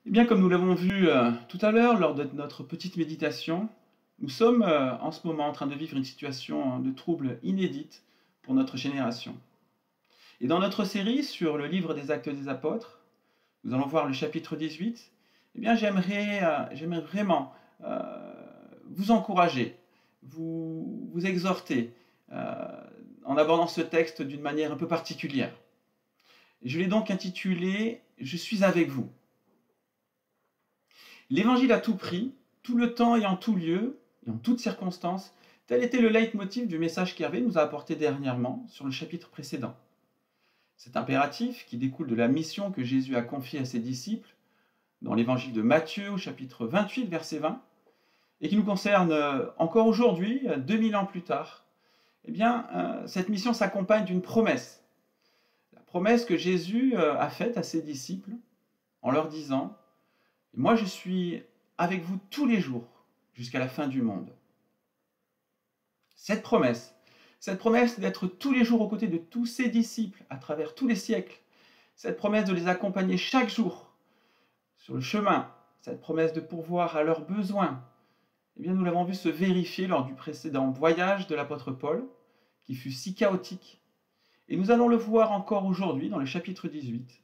Eh bien, comme nous l'avons vu tout à l'heure lors de notre petite méditation, nous sommes en ce moment en train de vivre une situation de trouble inédite pour notre génération. Et dans notre série sur le livre des Actes des Apôtres, nous allons voir le chapitre 18. Eh bien, j'aimerais vraiment vous encourager, vous exhorter en abordant ce texte d'une manière un peu particulière. Je l'ai donc intitulé « Je suis avec vous ». L'Évangile à tout prix, tout le temps et en tout lieu, et en toutes circonstances, tel était le leitmotiv du message qu'Hervé nous a apporté dernièrement sur le chapitre précédent. Cet impératif, qui découle de la mission que Jésus a confiée à ses disciples, dans l'Évangile de Matthieu au chapitre 28, verset 20, et qui nous concerne encore aujourd'hui, 2000 ans plus tard, eh bien, cette mission s'accompagne d'une promesse. La promesse que Jésus a faite à ses disciples en leur disant « Moi, je suis avec vous tous les jours jusqu'à la fin du monde. » Cette promesse d'être tous les jours aux côtés de tous ses disciples à travers tous les siècles, cette promesse de les accompagner chaque jour sur le chemin, cette promesse de pourvoir à leurs besoins, eh bien, nous l'avons vu se vérifier lors du précédent voyage de l'apôtre Paul, qui fut si chaotique. Et nous allons le voir encore aujourd'hui, dans le chapitre 18,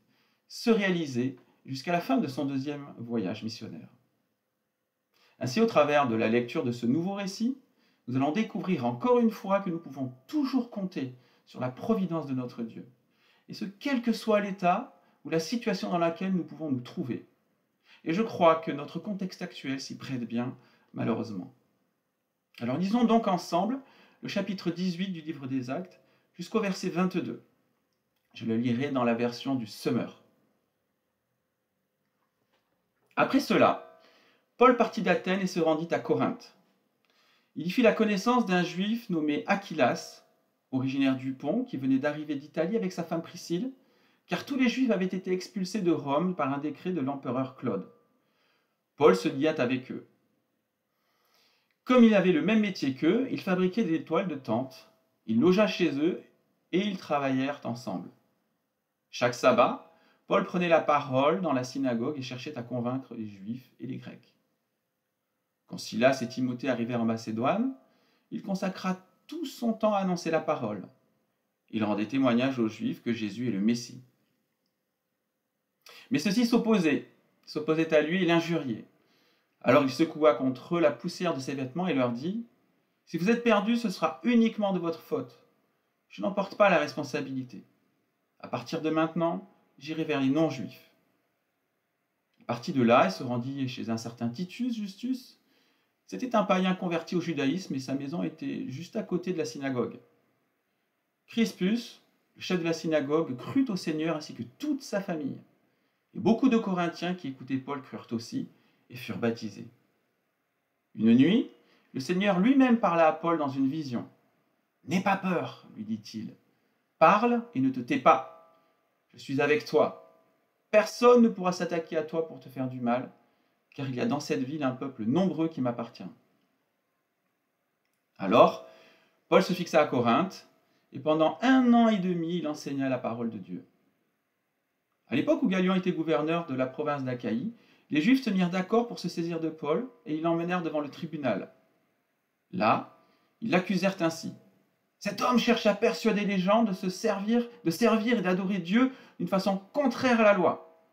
se réaliser jusqu'à la fin de son deuxième voyage missionnaire. Ainsi, au travers de la lecture de ce nouveau récit, nous allons découvrir encore une fois que nous pouvons toujours compter sur la providence de notre Dieu. Et ce, quel que soit l'état ou la situation dans laquelle nous pouvons nous trouver. Et je crois que notre contexte actuel s'y prête bien, malheureusement. Alors lisons donc ensemble le chapitre 18 du livre des Actes jusqu'au verset 22. Je le lirai dans la version du Semeur. Après cela, Paul partit d'Athènes et se rendit à Corinthe. Il y fit la connaissance d'un juif nommé Aquilas, originaire du Pont, qui venait d'arriver d'Italie avec sa femme Priscille, car tous les juifs avaient été expulsés de Rome par un décret de l'empereur Claude. Paul se lia avec eux. Comme il avait le même métier qu'eux, il fabriquait des toiles de tente, il logea chez eux et ils travaillèrent ensemble. Chaque sabbat, Paul prenait la parole dans la synagogue et cherchait à convaincre les Juifs et les Grecs. Quand Silas et Timothée arrivèrent en Macédoine, il consacra tout son temps à annoncer la parole. Il rendait témoignage aux Juifs que Jésus est le Messie. Mais ceux-ci s'opposaient à lui et l'injuriaient. Alors il secoua contre eux la poussière de ses vêtements et leur dit « Si vous êtes perdus, ce sera uniquement de votre faute. Je n'en porte pas la responsabilité. À partir de maintenant, j'irai vers les non-juifs. » Il partit de là et se rendit chez un certain Titus Justus. C'était un païen converti au judaïsme et sa maison était juste à côté de la synagogue. Crispus, le chef de la synagogue, crut au Seigneur ainsi que toute sa famille. Et beaucoup de Corinthiens qui écoutaient Paul crurent aussi et furent baptisés. Une nuit, le Seigneur lui-même parla à Paul dans une vision. « N'aie pas peur, lui dit-il. Parle et ne te tais pas. Je suis avec toi. Personne ne pourra s'attaquer à toi pour te faire du mal, car il y a dans cette ville un peuple nombreux qui m'appartient. » Alors, Paul se fixa à Corinthe, et pendant 1 an et demi, il enseigna la parole de Dieu. À l'époque où Galion était gouverneur de la province d'Achaïe, les Juifs se mirent d'accord pour se saisir de Paul, et ils l'emmenèrent devant le tribunal. Là, ils l'accusèrent ainsi. « Cet homme cherche à persuader les gens de servir et d'adorer Dieu d'une façon contraire à la loi. »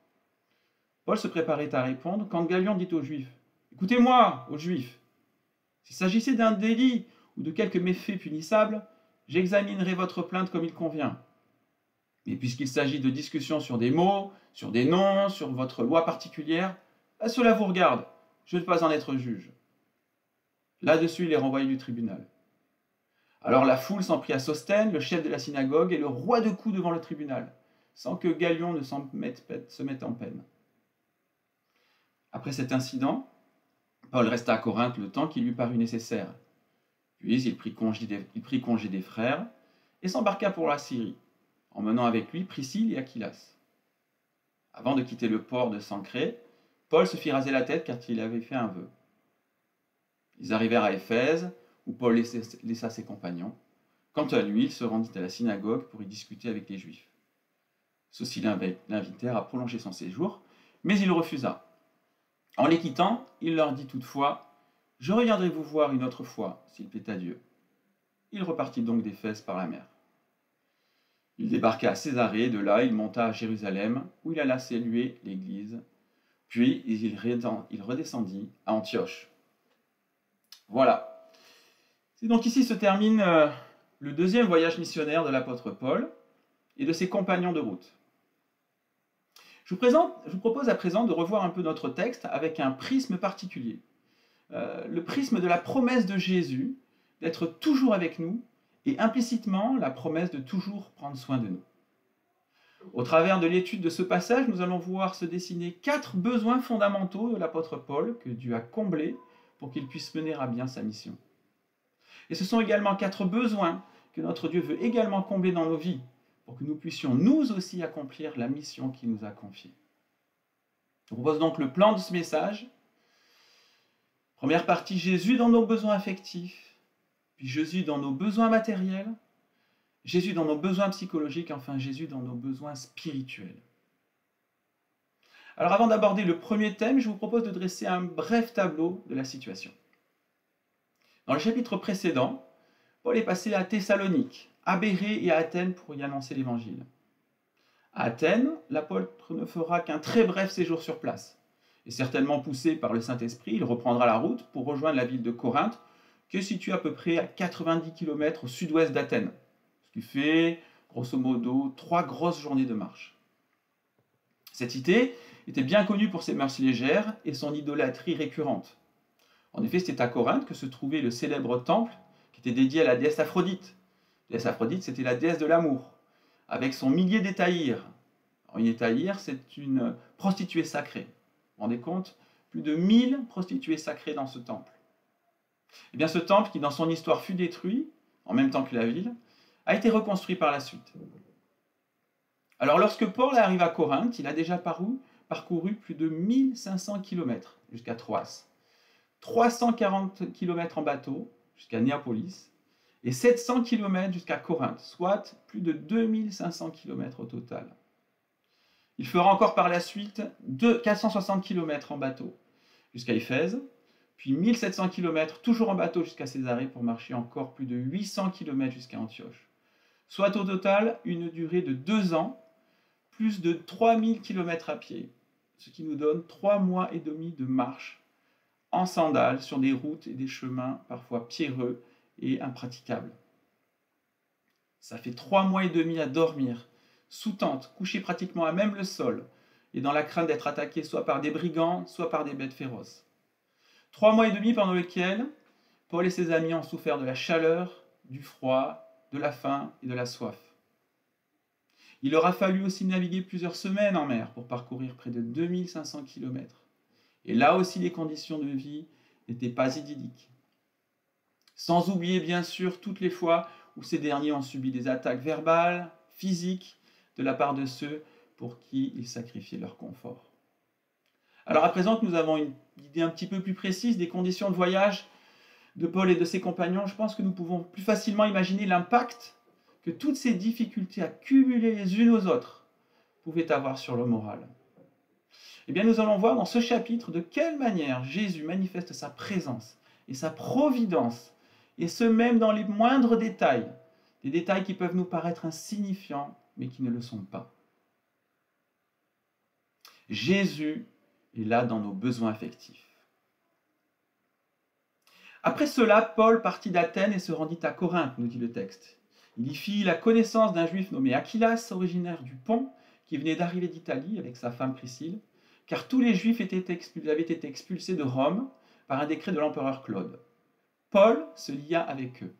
Paul se préparait à répondre quand Galion dit aux Juifs « Écoutez-moi, aux Juifs, s'il s'agissait d'un délit ou de quelque méfait punissable, j'examinerai votre plainte comme il convient. Mais puisqu'il s'agit de discussions sur des mots, sur des noms, sur votre loi particulière, cela vous regarde, je ne veux pas en être juge. » Là-dessus, il est renvoyé du tribunal. Alors la foule s'en prit à Sosthène, le chef de la synagogue, et le roi de coups devant le tribunal, sans que Galion ne se mette en peine. Après cet incident, Paul resta à Corinthe le temps qui lui parut nécessaire. Puis il prit congé des frères et s'embarqua pour la Syrie, emmenant avec lui Priscille et Aquilas. Avant de quitter le port de Sancrée, Paul se fit raser la tête car il avait fait un vœu. Ils arrivèrent à Éphèse, où Paul laissa ses compagnons. Quant à lui, il se rendit à la synagogue pour y discuter avec les Juifs. Ceux-ci l'invitèrent à prolonger son séjour, mais il refusa. En les quittant, il leur dit toutefois « Je reviendrai vous voir une autre fois, s'il plaît à Dieu. » Il repartit donc d'Éphèse par la mer. Il débarqua à Césarée, de là il monta à Jérusalem, où il alla saluer l'Église, puis il redescendit à Antioche. Voilà. C'est donc ici se termine le deuxième voyage missionnaire de l'apôtre Paul et de ses compagnons de route. Je vous propose à présent de revoir un peu notre texte avec un prisme particulier. Le prisme de la promesse de Jésus d'être toujours avec nous et implicitement la promesse de toujours prendre soin de nous. Au travers de l'étude de ce passage, nous allons voir se dessiner 4 besoins fondamentaux de l'apôtre Paul que Dieu a comblés pour qu'il puisse mener à bien sa mission. Et ce sont également 4 besoins que notre Dieu veut également combler dans nos vies pour que nous puissions nous aussi accomplir la mission qu'il nous a confiée. Je vous propose donc le plan de ce message. Première partie, Jésus dans nos besoins affectifs, puis Jésus dans nos besoins matériels, Jésus dans nos besoins psychologiques, enfin Jésus dans nos besoins spirituels. Alors avant d'aborder le premier thème, je vous propose de dresser un bref tableau de la situation. Dans le chapitre précédent, Paul est passé à Thessalonique, à Bérée et à Athènes pour y annoncer l'évangile. À Athènes, l'apôtre ne fera qu'un très bref séjour sur place. Et certainement poussé par le Saint-Esprit, il reprendra la route pour rejoindre la ville de Corinthe, qui est située à peu près à 90 km au sud-ouest d'Athènes, ce qui fait grosso modo 3 grosses journées de marche. Cette cité était bien connue pour ses mœurs légères et son idolâtrie récurrente. En effet, c'était à Corinthe que se trouvait le célèbre temple qui était dédié à la déesse Aphrodite. La déesse Aphrodite, c'était la déesse de l'amour, avec son millier d'étaïres. Une étaïre, c'est une prostituée sacrée. Vous vous rendez compte? Plus de 1000 prostituées sacrées dans ce temple. Et bien ce temple, qui dans son histoire fut détruit, en même temps que la ville, a été reconstruit par la suite. Alors lorsque Paul arrive à Corinthe, il a déjà parcouru plus de 1500 km jusqu'à Troas, 340 km en bateau jusqu'à Néapolis, et 700 km jusqu'à Corinthe, soit plus de 2500 km au total. Il fera encore par la suite 460 km en bateau jusqu'à Éphèse, puis 1700 km toujours en bateau jusqu'à Césarée pour marcher encore plus de 800 km jusqu'à Antioche. Soit au total une durée de 2 ans, plus de 3000 km à pied, ce qui nous donne 3 mois et demi de marche en sandales sur des routes et des chemins parfois pierreux et impraticables. Ça fait 3 mois et demi à dormir, sous tente, couché pratiquement à même le sol, et dans la crainte d'être attaqué soit par des brigands, soit par des bêtes féroces. 3 mois et demi pendant lesquels Paul et ses amis ont souffert de la chaleur, du froid, de la faim et de la soif. Il leur a fallu aussi naviguer plusieurs semaines en mer pour parcourir près de 2500 km. Et là aussi, les conditions de vie n'étaient pas idylliques. Sans oublier bien sûr toutes les fois où ces derniers ont subi des attaques verbales, physiques, de la part de ceux pour qui ils sacrifiaient leur confort. Alors à présent que nous avons une idée un petit peu plus précise des conditions de voyage de Paul et de ses compagnons, je pense que nous pouvons plus facilement imaginer l'impact que toutes ces difficultés accumulées les unes aux autres pouvaient avoir sur le moral. Eh bien, nous allons voir dans ce chapitre de quelle manière Jésus manifeste sa présence et sa providence, et ce même dans les moindres détails, des détails qui peuvent nous paraître insignifiants, mais qui ne le sont pas. Jésus est là dans nos besoins affectifs. Après cela, Paul partit d'Athènes et se rendit à Corinthe, nous dit le texte. Il y fit la connaissance d'un juif nommé Aquilas, originaire du Pont, qui venait d'arriver d'Italie avec sa femme Priscille, car tous les juifs avaient été expulsés de Rome par un décret de l'empereur Claude. Paul se lia avec eux.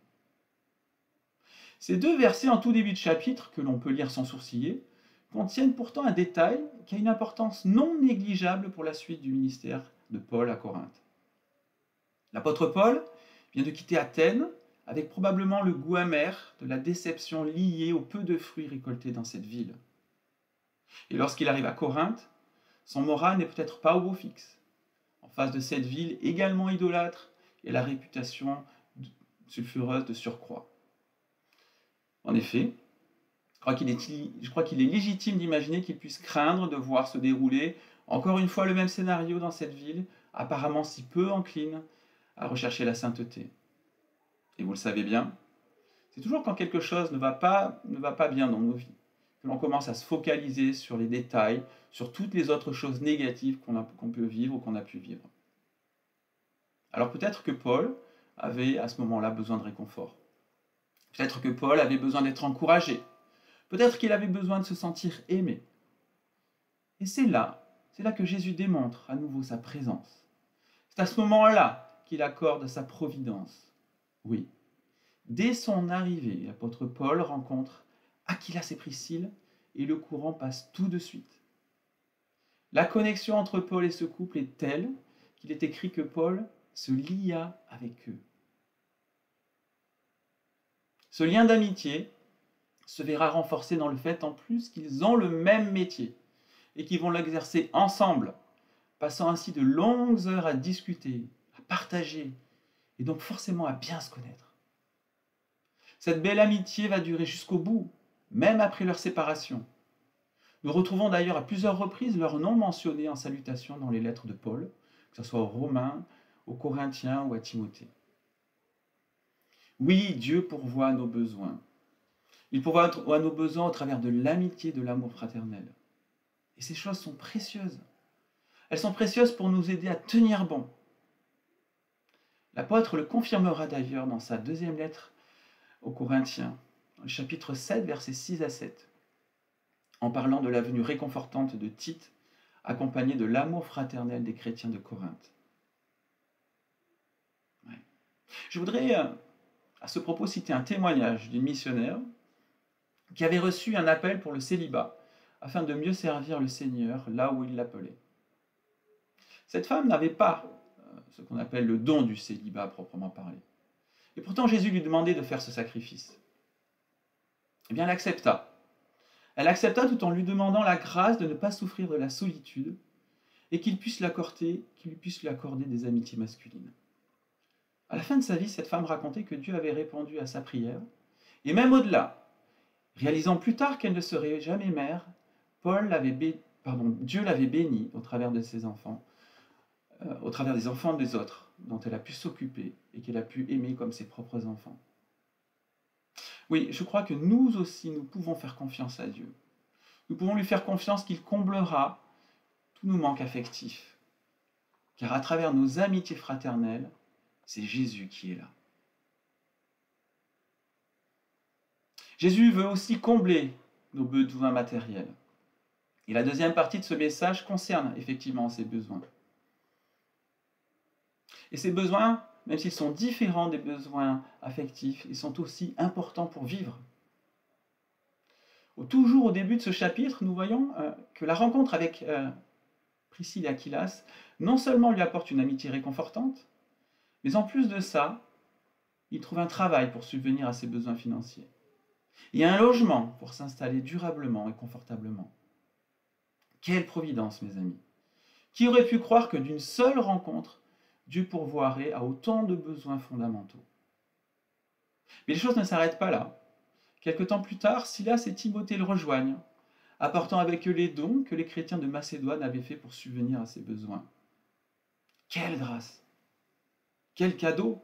Ces 2 versets en tout début de chapitre, que l'on peut lire sans sourciller, contiennent pourtant un détail qui a une importance non négligeable pour la suite du ministère de Paul à Corinthe. L'apôtre Paul vient de quitter Athènes avec probablement le goût amer de la déception liée au peu de fruits récoltés dans cette ville. Et lorsqu'il arrive à Corinthe, son moral n'est peut-être pas au beau fixe, en face de cette ville également idolâtre et la réputation sulfureuse de surcroît. En effet, je crois qu'il est légitime d'imaginer qu'il puisse craindre de voir se dérouler Encore une fois, le même scénario dans cette ville, apparemment si peu encline à rechercher la sainteté. Et vous le savez bien, c'est toujours quand quelque chose ne va pas bien dans nos vies, que l'on commence à se focaliser sur les détails, sur toutes les autres choses négatives qu'on peut vivre ou qu'on a pu vivre. Alors peut-être que Paul avait à ce moment-là besoin de réconfort. Peut-être que Paul avait besoin d'être encouragé. Peut-être qu'il avait besoin de se sentir aimé. Et c'est là que Jésus démontre à nouveau sa présence. C'est à ce moment-là qu'il accorde sa providence. Oui, dès son arrivée, l'apôtre Paul rencontre Aquilas et Priscille et le courant passe tout de suite. La connexion entre Paul et ce couple est telle qu'il est écrit que Paul se lia avec eux. Ce lien d'amitié se verra renforcé dans le fait en plus qu'ils ont le même métier et qu'ils vont l'exercer ensemble, passant ainsi de longues heures à discuter, à partager et donc forcément à bien se connaître. Cette belle amitié va durer jusqu'au bout, même après leur séparation. Nous retrouvons d'ailleurs à plusieurs reprises leur nom mentionné en salutation dans les lettres de Paul, que ce soit aux Romains, aux Corinthiens ou à Timothée. Oui, Dieu pourvoit à nos besoins. Il pourvoit à nos besoins au travers de l'amitié, de l'amour fraternel. Et ces choses sont précieuses. Elles sont précieuses pour nous aider à tenir bon. L'apôtre le confirmera d'ailleurs dans sa deuxième lettre aux Corinthiens, dans le chapitre 7, versets 6 à 7, en parlant de la venue réconfortante de Tite, accompagnée de l'amour fraternel des chrétiens de Corinthe. Ouais. Je voudrais à ce propos citer un témoignage d'une missionnaire qui avait reçu un appel pour le célibat, afin de mieux servir le Seigneur là où il l'appelait. Cette femme n'avait pas ce qu'on appelle le don du célibat à proprement parler. Et pourtant Jésus lui demandait de faire ce sacrifice. Eh bien elle accepta. Elle accepta tout en lui demandant la grâce de ne pas souffrir de la solitude et qu'il lui puisse lui accorder des amitiés masculines. À la fin de sa vie, cette femme racontait que Dieu avait répondu à sa prière, et même au-delà, réalisant plus tard qu'elle ne serait jamais mère, Dieu l'avait bénie au travers de ses enfants, au travers des enfants des autres, dont elle a pu s'occuper et qu'elle a pu aimer comme ses propres enfants. Oui, je crois que nous aussi, nous pouvons faire confiance à Dieu. Nous pouvons lui faire confiance qu'il comblera tous nos manques affectifs. Car à travers nos amitiés fraternelles, c'est Jésus qui est là. Jésus veut aussi combler nos besoins matériels. Et la deuxième partie de ce message concerne effectivement ces besoins. Et ces besoins, même s'ils sont différents des besoins affectifs, ils sont aussi importants pour vivre. Toujours au début de ce chapitre, nous voyons que la rencontre avec Priscille et Aquilas non seulement lui apporte une amitié réconfortante, mais en plus de ça, il trouve un travail pour subvenir à ses besoins financiers. Et un logement pour s'installer durablement et confortablement. Quelle providence, mes amis! Qui aurait pu croire que d'une seule rencontre, Dieu pourvoirait à autant de besoins fondamentaux? Mais les choses ne s'arrêtent pas là. Quelque temps plus tard, Silas et Timothée le rejoignent, apportant avec eux les dons que les chrétiens de Macédoine avaient faits pour subvenir à ses besoins. Quelle grâce! Quel cadeau!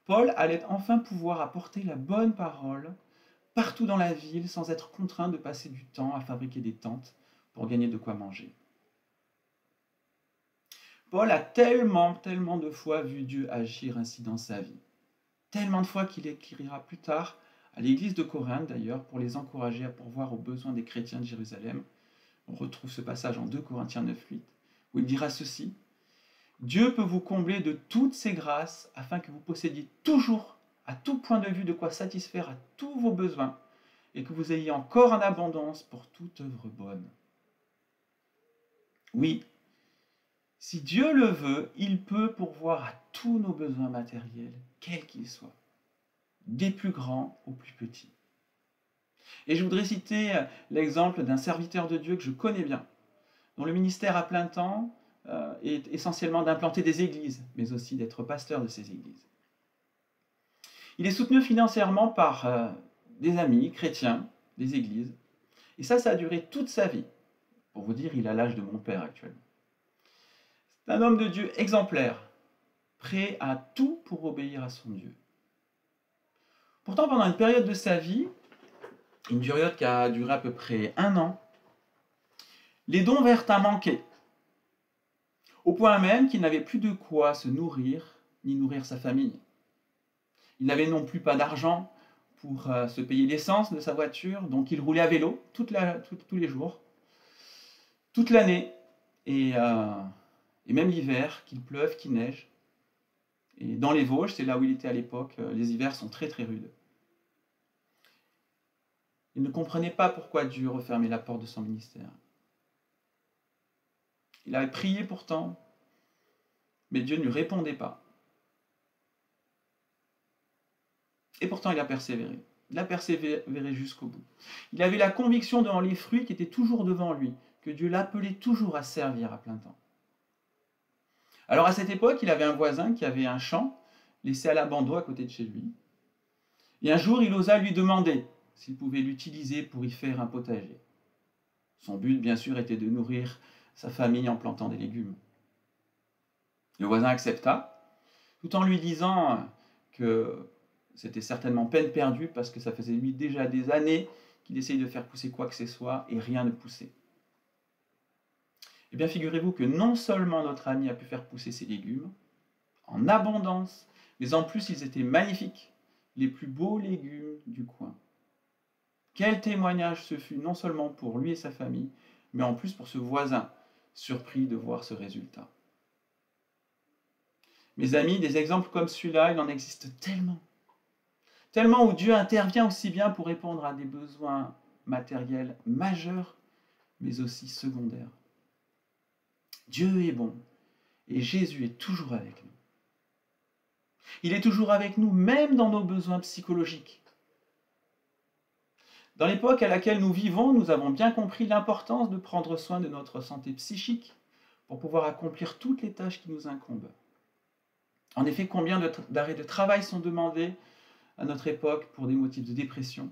Paul allait enfin pouvoir apporter la bonne parole partout dans la ville sans être contraint de passer du temps à fabriquer des tentes pour gagner de quoi manger. Paul a tellement de fois vu Dieu agir ainsi dans sa vie. Tellement de fois qu'il écrira plus tard à l'église de Corinthe d'ailleurs pour les encourager à pourvoir aux besoins des chrétiens de Jérusalem. On retrouve ce passage en 2 Corinthiens 9:8 où il dira ceci: Dieu peut vous combler de toutes ses grâces afin que vous possédiez toujours, à tout point de vue, de quoi satisfaire à tous vos besoins et que vous ayez encore en abondance pour toute œuvre bonne. Oui, si Dieu le veut, il peut pourvoir à tous nos besoins matériels, quels qu'ils soient, des plus grands aux plus petits. Et je voudrais citer l'exemple d'un serviteur de Dieu que je connais bien, dont le ministère à plein temps est essentiellement d'implanter des églises, mais aussi d'être pasteur de ces églises. Il est soutenu financièrement par des amis chrétiens, des églises, et ça a duré toute sa vie. Pour vous dire, il a l'âge de mon père actuellement. C'est un homme de Dieu exemplaire, prêt à tout pour obéir à son Dieu. Pourtant, pendant une période de sa vie, une période qui a duré à peu près 1 an, les dons vinrent à manquer, au point même qu'il n'avait plus de quoi se nourrir, ni nourrir sa famille. Il n'avait non plus pas d'argent pour se payer l'essence de sa voiture, donc il roulait à vélo tous les jours, toute l'année, et même l'hiver, qu'il pleuve, qu'il neige. Et dans les Vosges, c'est là où il était à l'époque, les hivers sont très très rudes. Il ne comprenait pas pourquoi Dieu refermait la porte de son ministère. Il avait prié pourtant, mais Dieu ne lui répondait pas. Et pourtant, il a persévéré. Il a persévéré jusqu'au bout. Il avait la conviction devant les fruits qui étaient toujours devant lui, que Dieu l'appelait toujours à servir à plein temps. Alors à cette époque, il avait un voisin qui avait un champ laissé à l'abandon à côté de chez lui. Et un jour, il osa lui demander s'il pouvait l'utiliser pour y faire un potager. Son but, bien sûr, était de nourrir sa famille en plantant des légumes. Le voisin accepta, tout en lui disant que c'était certainement peine perdue parce que ça faisait lui déjà des années qu'il essayait de faire pousser quoi que ce soit et rien ne poussait. Eh bien, figurez-vous que non seulement notre ami a pu faire pousser ses légumes en abondance, mais en plus ils étaient magnifiques, les plus beaux légumes du coin. Quel témoignage ce fut non seulement pour lui et sa famille, mais en plus pour ce voisin, surpris de voir ce résultat. Mes amis, des exemples comme celui-là, il en existe tellement. Tellement où Dieu intervient aussi bien pour répondre à des besoins matériels majeurs, mais aussi secondaires. Dieu est bon et Jésus est toujours avec nous. Il est toujours avec nous, même dans nos besoins psychologiques. Dans l'époque à laquelle nous vivons, nous avons bien compris l'importance de prendre soin de notre santé psychique pour pouvoir accomplir toutes les tâches qui nous incombent. En effet, combien d'arrêts de travail sont demandés à notre époque pour des motifs de dépression?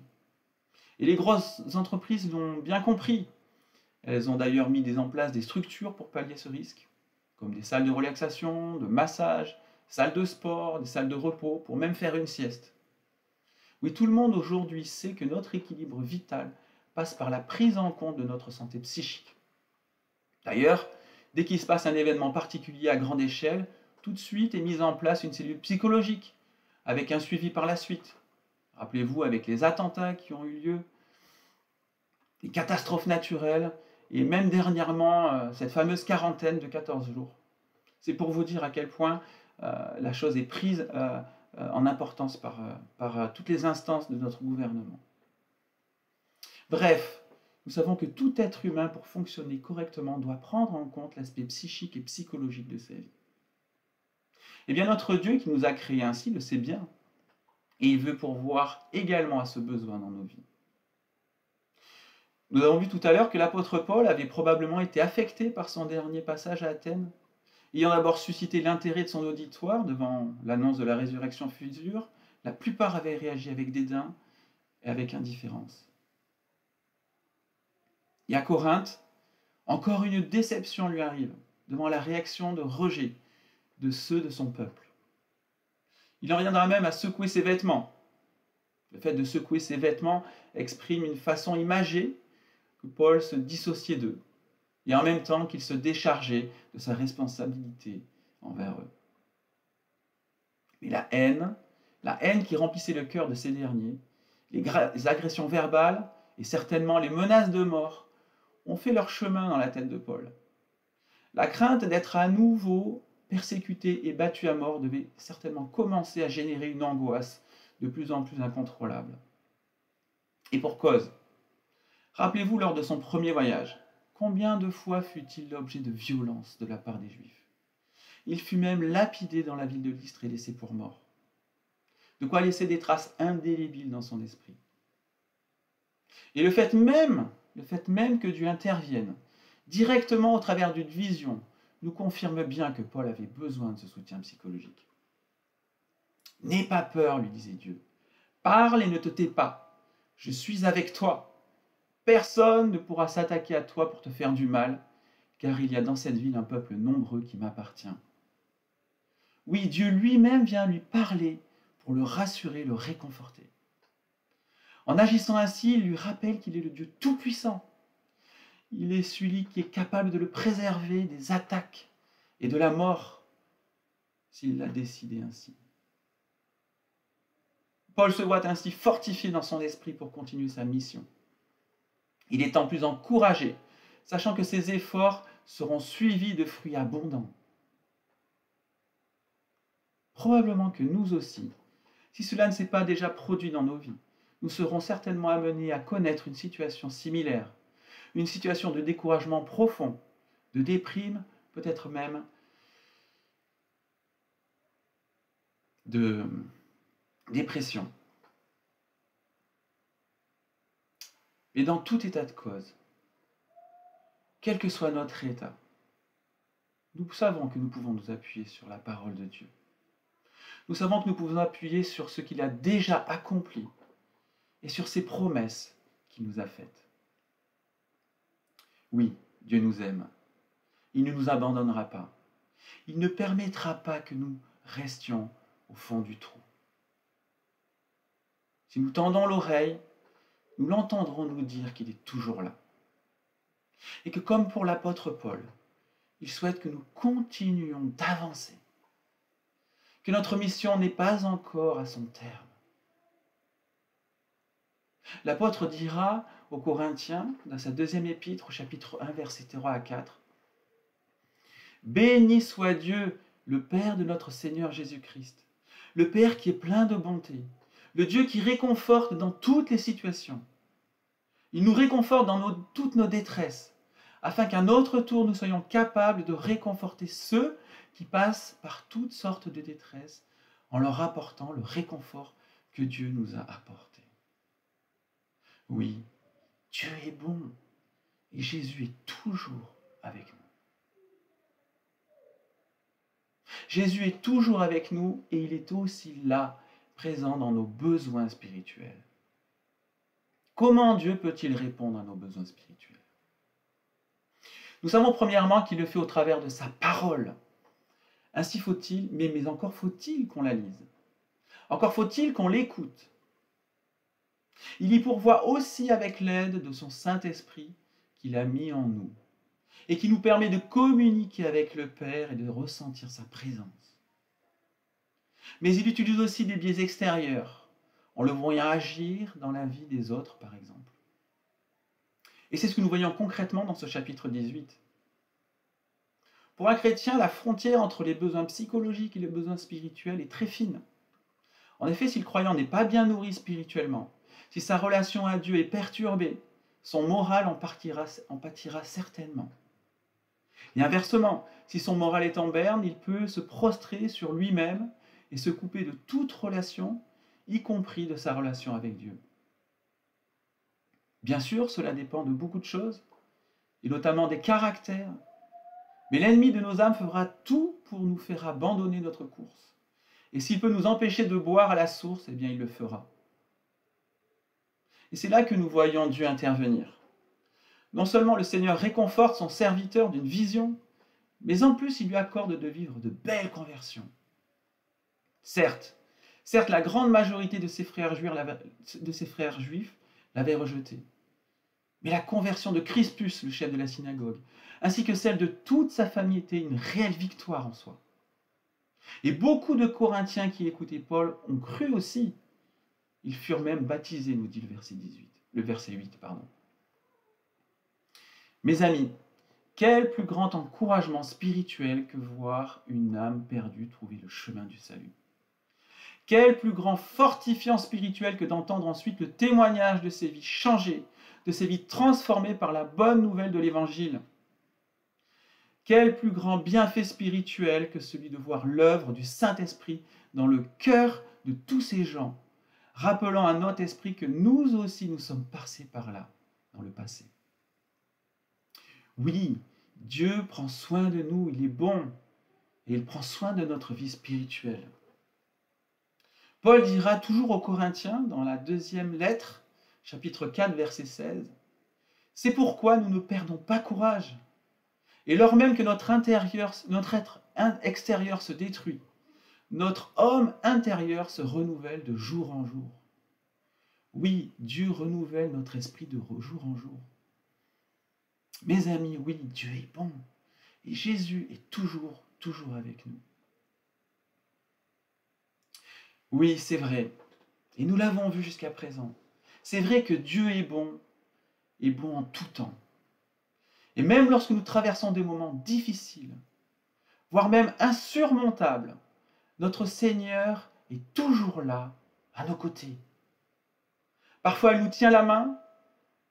Et les grosses entreprises l'ont bien compris. Elles ont d'ailleurs mis en place des structures pour pallier ce risque, comme des salles de relaxation, de massage, salles de sport, des salles de repos, pour même faire une sieste. Oui, tout le monde aujourd'hui sait que notre équilibre vital passe par la prise en compte de notre santé psychique. D'ailleurs, dès qu'il se passe un événement particulier à grande échelle, tout de suite est mise en place une cellule psychologique, avec un suivi par la suite. Rappelez-vous, avec les attentats qui ont eu lieu, les catastrophes naturelles, et même dernièrement, cette fameuse quarantaine de 14 jours. C'est pour vous dire à quel point la chose est prise en importance par toutes les instances de notre gouvernement. Bref, nous savons que tout être humain, pour fonctionner correctement, doit prendre en compte l'aspect psychique et psychologique de sa vie. Eh bien, notre Dieu qui nous a créés ainsi le sait bien, et il veut pourvoir également à ce besoin dans nos vies. Nous avons vu tout à l'heure que l'apôtre Paul avait probablement été affecté par son dernier passage à Athènes, ayant d'abord suscité l'intérêt de son auditoire devant l'annonce de la résurrection future. La plupart avaient réagi avec dédain et avec indifférence. Et à Corinthe, encore une déception lui arrive devant la réaction de rejet de ceux de son peuple. Il en viendra même à secouer ses vêtements. Le fait de secouer ses vêtements exprime une façon imagée que Paul se dissociait d'eux, et en même temps qu'il se déchargeait de sa responsabilité envers eux. Mais la haine qui remplissait le cœur de ces derniers, les agressions verbales et certainement les menaces de mort ont fait leur chemin dans la tête de Paul. La crainte d'être à nouveau persécuté et battu à mort devait certainement commencer à générer une angoisse de plus en plus incontrôlable. Et pour cause. Rappelez-vous lors de son premier voyage, combien de fois fut-il l'objet de violence de la part des Juifs? Il fut même lapidé dans la ville de Lystre et laissé pour mort. De quoi laisser des traces indélébiles dans son esprit. Et le fait même que Dieu intervienne directement au travers d'une vision nous confirme bien que Paul avait besoin de ce soutien psychologique. « N'aie pas peur, lui disait Dieu. Parle et ne te tais pas. Je suis avec toi. Personne ne pourra s'attaquer à toi pour te faire du mal, car il y a dans cette ville un peuple nombreux qui m'appartient. Oui, Dieu lui-même vient lui parler pour le rassurer, le réconforter. En agissant ainsi, il lui rappelle qu'il est le Dieu tout-puissant. Il est celui qui est capable de le préserver des attaques et de la mort, s'il l'a décidé ainsi. Paul se voit ainsi fortifié dans son esprit pour continuer sa mission. Il est en plus encouragé, sachant que ses efforts seront suivis de fruits abondants. Probablement que nous aussi, si cela ne s'est pas déjà produit dans nos vies, nous serons certainement amenés à connaître une situation similaire, une situation de découragement profond, de déprime, peut-être même de dépression. Et dans tout état de cause, quel que soit notre état, nous savons que nous pouvons nous appuyer sur la parole de Dieu. Nous savons que nous pouvons appuyer sur ce qu'il a déjà accompli et sur ses promesses qu'il nous a faites. Oui, Dieu nous aime. Il ne nous abandonnera pas. Il ne permettra pas que nous restions au fond du trou. Si nous tendons l'oreille, nous l'entendrons nous dire qu'il est toujours là. Et que comme pour l'apôtre Paul, il souhaite que nous continuions d'avancer. Que notre mission n'est pas encore à son terme. L'apôtre dira aux Corinthiens, dans sa deuxième épître, au chapitre 1, versets 3 à 4, « Béni soit Dieu, le Père de notre Seigneur Jésus-Christ, le Père qui est plein de bonté, le Dieu qui réconforte dans toutes les situations. Il nous réconforte dans toutes nos détresses, afin qu'à notre tour nous soyons capables de réconforter ceux qui passent par toutes sortes de détresses en leur apportant le réconfort que Dieu nous a apporté. » Oui, Dieu est bon et Jésus est toujours avec nous. Jésus est toujours avec nous et il est aussi là, présent dans nos besoins spirituels. Comment Dieu peut-il répondre à nos besoins spirituels? Nous savons premièrement qu'il le fait au travers de sa parole. Ainsi faut-il, mais encore faut-il qu'on la lise. Encore faut-il qu'on l'écoute. Il y pourvoit aussi avec l'aide de son Saint-Esprit qu'il a mis en nous et qui nous permet de communiquer avec le Père et de ressentir sa présence. Mais il utilise aussi des biais extérieurs, en le voyant agir dans la vie des autres, par exemple. Et c'est ce que nous voyons concrètement dans ce chapitre 18. Pour un chrétien, la frontière entre les besoins psychologiques et les besoins spirituels est très fine. En effet, si le croyant n'est pas bien nourri spirituellement, si sa relation à Dieu est perturbée, son moral en pâtira certainement. Et inversement, si son moral est en berne, il peut se prostrer sur lui-même et se couper de toute relation, y compris de sa relation avec Dieu. Bien sûr, cela dépend de beaucoup de choses, et notamment des caractères, mais l'ennemi de nos âmes fera tout pour nous faire abandonner notre course. Et s'il peut nous empêcher de boire à la source, eh bien il le fera. Et c'est là que nous voyons Dieu intervenir. Non seulement le Seigneur réconforte son serviteur d'une vision, mais en plus il lui accorde de vivre de belles conversions. Certes, la grande majorité de ses frères juifs l'avaient rejeté. Mais la conversion de Crispus, le chef de la synagogue, ainsi que celle de toute sa famille était une réelle victoire en soi. Et beaucoup de Corinthiens qui écoutaient Paul ont cru aussi. Ils furent même baptisés, nous dit le verset 8. Mes amis, quel plus grand encouragement spirituel que voir une âme perdue trouver le chemin du salut. Quel plus grand fortifiant spirituel que d'entendre ensuite le témoignage de ces vies changées, de ces vies transformées par la bonne nouvelle de l'Évangile. Quel plus grand bienfait spirituel que celui de voir l'œuvre du Saint-Esprit dans le cœur de tous ces gens, rappelant à notre esprit que nous aussi nous sommes passés par là, dans le passé. Oui, Dieu prend soin de nous, il est bon, et il prend soin de notre vie spirituelle. Paul dira toujours aux Corinthiens, dans la deuxième lettre, chapitre 4, verset 16, C'est pourquoi nous ne perdons pas courage. Et lors même que notre être extérieur se détruit, notre homme intérieur se renouvelle de jour en jour. Oui, Dieu renouvelle notre esprit de jour en jour. Mes amis, oui, Dieu est bon. Et Jésus est toujours, toujours avec nous. Oui, c'est vrai. Et nous l'avons vu jusqu'à présent. C'est vrai que Dieu est bon en tout temps. Et même lorsque nous traversons des moments difficiles, voire même insurmontables, notre Seigneur est toujours là, à nos côtés. Parfois, il nous tient la main,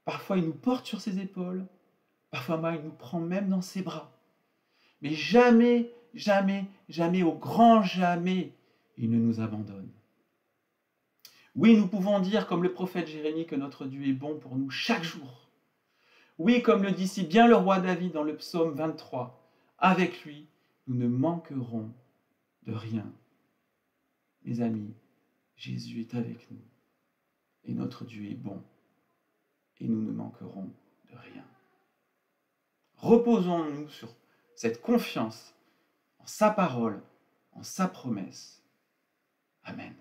parfois, il nous porte sur ses épaules, parfois, il nous prend même dans ses bras. Mais jamais, jamais, jamais, au grand jamais, il ne nous abandonne. Oui, nous pouvons dire, comme le prophète Jérémie, que notre Dieu est bon pour nous chaque jour. Oui, comme le dit si bien le roi David dans le psaume 23, avec lui, nous ne manquerons de rien. Mes amis, Jésus est avec nous et notre Dieu est bon et nous ne manquerons de rien. Reposons-nous sur cette confiance en sa parole, en sa promesse. Amen.